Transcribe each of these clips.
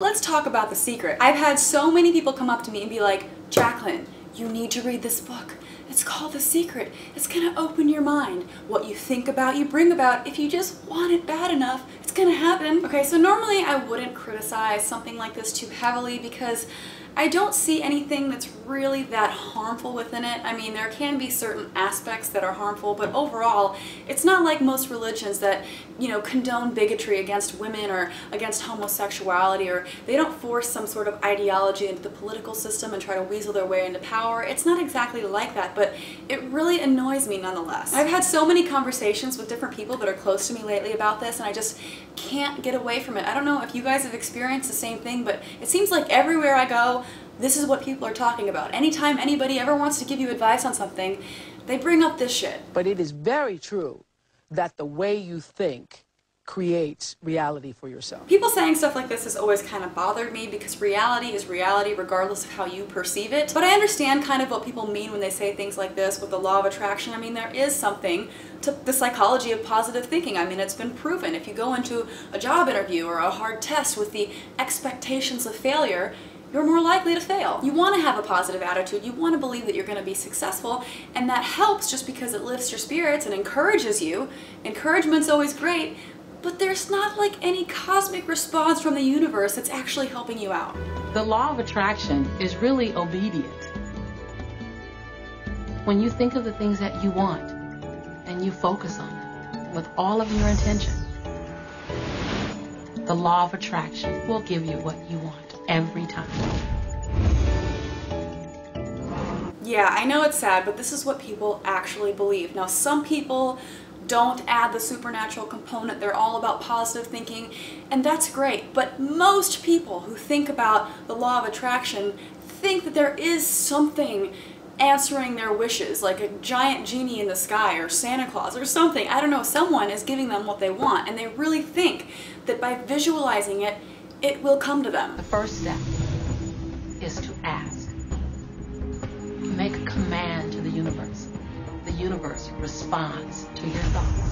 Let's talk about The Secret. I've had so many people come up to me and be like, Jaclyn, you need to read this book. It's called The Secret. It's gonna open your mind. What you think about, you bring about. If you just want it bad enough, it's gonna happen. Okay, so normally I wouldn't criticize something like this too heavily because I don't see anything that's really that harmful within it. I mean, there can be certain aspects that are harmful, but overall, it's not like most religions that, you know, condone bigotry against women or against homosexuality, or they don't force some sort of ideology into the political system and try to weasel their way into power. It's not exactly like that, but it really annoys me nonetheless. I've had so many conversations with different people that are close to me lately about this, and I just can't get away from it. I don't know if you guys have experienced the same thing, but it seems like everywhere I go, this is what people are talking about. Anytime anybody ever wants to give you advice on something, they bring up this shit. But it is very true that the way you think creates reality for yourself. People saying stuff like this has always kind of bothered me because reality is reality regardless of how you perceive it. But I understand kind of what people mean when they say things like this with the law of attraction. I mean, there is something to the psychology of positive thinking. I mean, it's been proven. If you go into a job interview or a hard test with the expectations of failure, you're more likely to fail. You want to have a positive attitude, you want to believe that you're going to be successful, and that helps just because it lifts your spirits and encourages you. Encouragement's always great, but there's not like any cosmic response from the universe that's actually helping you out. The law of attraction is really obedient. When you think of the things that you want and you focus on them with all of your intention, the law of attraction will give you what you want every time. Yeah, I know it's sad, but this is what people actually believe. Now, some people don't add the supernatural component. They're all about positive thinking, and that's great. But most people who think about the law of attraction think that there is something answering their wishes, like a giant genie in the sky or Santa Claus or something. I don't know, someone is giving them what they want, and they really think that by visualizing it, it will come to them. The first step is to ask. Make a command to the universe. The universe responds to your thoughts.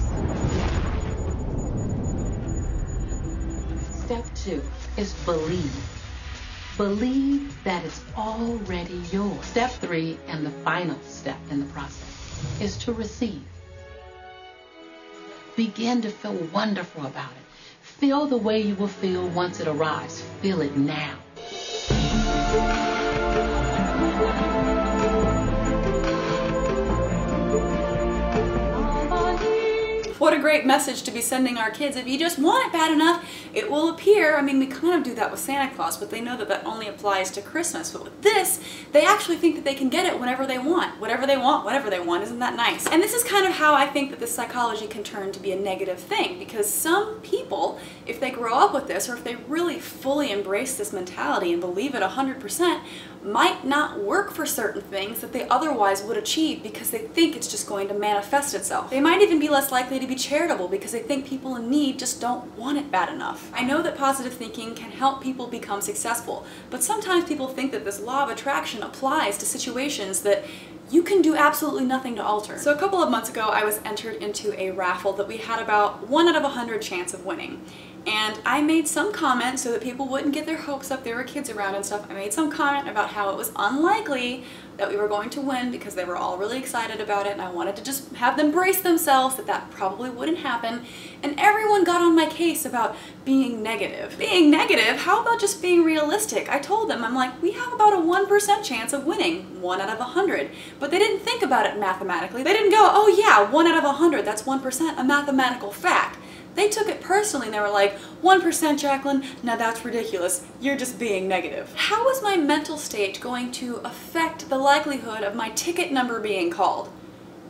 Step 2 is believe. Believe that it's already yours. Step 3, and the final step in the process, is to receive. Begin to feel wonderful about it. Feel the way you will feel once it arrives. Feel it now. What a great message to be sending our kids. If you just want it bad enough, it will appear. I mean, we kind of do that with Santa Claus, but they know that that only applies to Christmas. But with this, they actually think that they can get it whenever they want. Whatever they want, whenever they want. Isn't that nice? And this is kind of how I think that this psychology can turn to be a negative thing, because some people, if they grow up with this, or if they really fully embrace this mentality and believe it 100%, might not work for certain things that they otherwise would achieve because they think it's just going to manifest itself. They might even be less likely to be charitable because they think people in need just don't want it bad enough. I know that positive thinking can help people become successful, but sometimes people think that this law of attraction applies to situations that you can do absolutely nothing to alter. So a couple of months ago, I was entered into a raffle that we had about 1 out of 100 chance of winning. And I made some comment so that people wouldn't get their hopes up. There were kids around and stuff. I made some comment about how it was unlikely that we were going to win because they were all really excited about it, and I wanted to just have them brace themselves that that probably wouldn't happen. And everyone got on my case about being negative. Being negative? How about just being realistic? I told them, I'm like, we have about a 1% chance of winning, 1 out of 100. But they didn't think about it mathematically. They didn't go, oh yeah, 1 out of 100, that's 1%, a mathematical fact. They took it personally and they were like, 1% Jaclyn, now that's ridiculous. You're just being negative. How is my mental state going to affect the likelihood of my ticket number being called?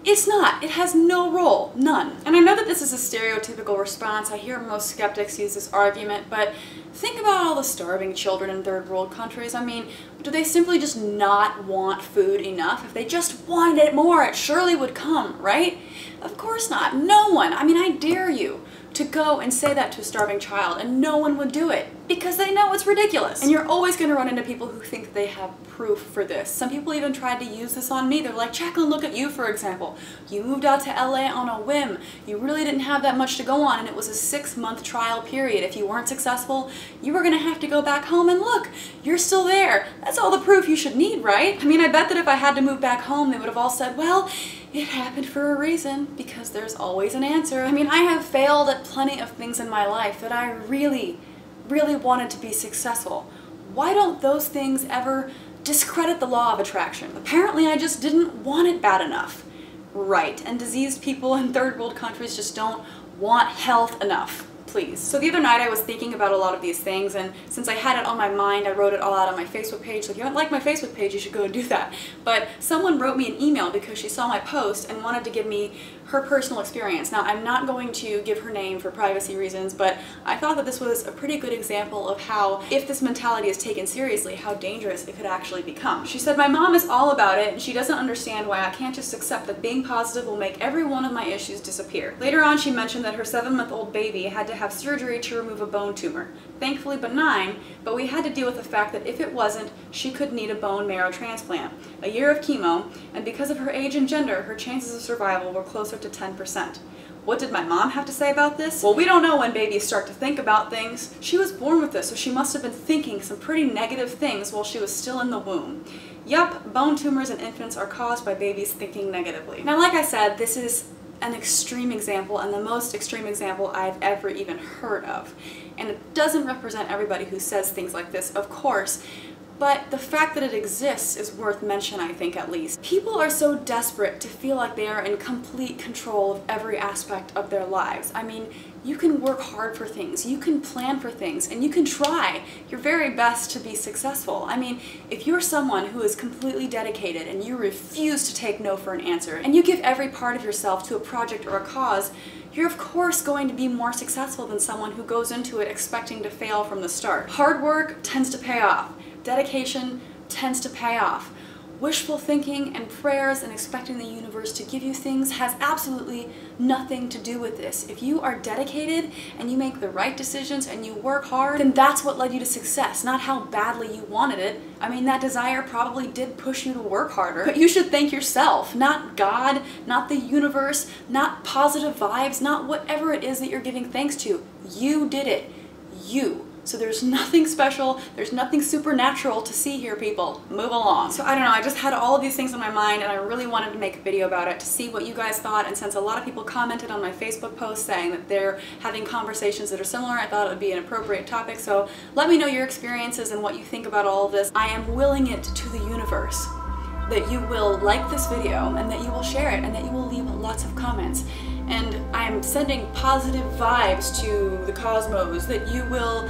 It's not. It has no role. None. And I know that this is a stereotypical response. I hear most skeptics use this argument, but think about all the starving children in third world countries. I mean, do they simply just not want food enough? If they just wanted it more, it surely would come, right? Of course not. No one. I mean, I dare you to go and say that to a starving child, and no one would do it because they know it's ridiculous. And you're always going to run into people who think that they have proof for this. Some people even tried to use this on me. They're like, Jaclyn, look at you, for example. You moved out to LA on a whim. You really didn't have that much to go on, and it was a 6-month trial period. If you weren't successful, you were going to have to go back home, and look, you're still there. That's all the proof you should need, right? I mean, I bet that if I had to move back home, they would have all said, well, it happened for a reason, because there's always an answer. I mean, I have failed at plenty of things in my life that I really wanted to be successful. Why don't those things ever discredit the law of attraction? Apparently I just didn't want it bad enough. Right, and diseased people in third world countries just don't want health enough. Please. So the other night I was thinking about a lot of these things, and since I had it on my mind, I wrote it all out on my Facebook page. So if you don't like my Facebook page, you should go and do that. But someone wrote me an email because she saw my post and wanted to give me her personal experience. Now, I'm not going to give her name for privacy reasons, but I thought that this was a pretty good example of how, if this mentality is taken seriously, how dangerous it could actually become. She said, my mom is all about it, and she doesn't understand why I can't just accept that being positive will make every one of my issues disappear. Later on, she mentioned that her 7-month-old baby had to have surgery to remove a bone tumor. Thankfully benign, but we had to deal with the fact that if it wasn't, she could need a bone marrow transplant, a year of chemo, and because of her age and gender, her chances of survival were closer to 10%. What did my mom have to say about this? Well, we don't know when babies start to think about things. She was born with this, so she must have been thinking some pretty negative things while she was still in the womb. Yup, bone tumors in infants are caused by babies thinking negatively. Now, like I said, this is an extreme example, and the most extreme example I've ever even heard of. And it doesn't represent everybody who says things like this, of course, but the fact that it exists is worth mention, I think, at least. People are so desperate to feel like they are in complete control of every aspect of their lives. I mean, you can work hard for things, you can plan for things, and you can try your very best to be successful. I mean, if you're someone who is completely dedicated and you refuse to take no for an answer, and you give every part of yourself to a project or a cause, you're of course going to be more successful than someone who goes into it expecting to fail from the start. Hard work tends to pay off. Dedication tends to pay off. Wishful thinking and prayers and expecting the universe to give you things has absolutely nothing to do with this. If you are dedicated and you make the right decisions and you work hard, then that's what led you to success, not how badly you wanted it. I mean, that desire probably did push you to work harder, but you should thank yourself, not God, not the universe, not positive vibes, not whatever it is that you're giving thanks to. You did it. You. So there's nothing special, there's nothing supernatural to see here, people. Move along. So I don't know, I just had all of these things on my mind, and I really wanted to make a video about it to see what you guys thought, and since a lot of people commented on my Facebook post saying that they're having conversations that are similar, I thought it would be an appropriate topic. So let me know your experiences and what you think about all of this. I am willing it to the universe that you will like this video, and that you will share it, and that you will leave lots of comments. And I'm sending positive vibes to the cosmos, that you will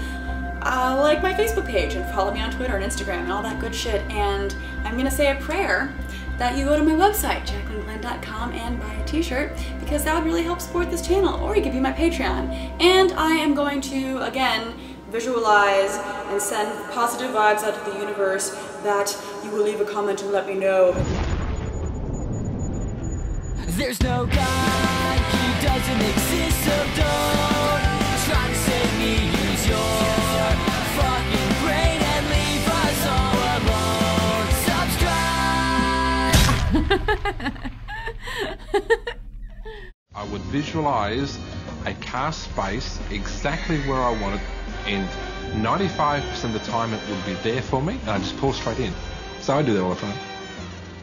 like my Facebook page and follow me on Twitter and Instagram and all that good shit. And I'm gonna say a prayer that you go to my website, jaclynglenn.com, and buy a t-shirt, because that would really help support this channel, or you could be my Patreon. And I am going to, again, visualize and send positive vibes out to the universe that you will leave a comment and let me know. There's no God, he doesn't exist, so don't try to save me. Use your fucking brain and leave us all alone. Subscribe. I would visualize a car space exactly where I want it, and 95% of the time it would be there for me, and I just pull straight in. So I do that all the time.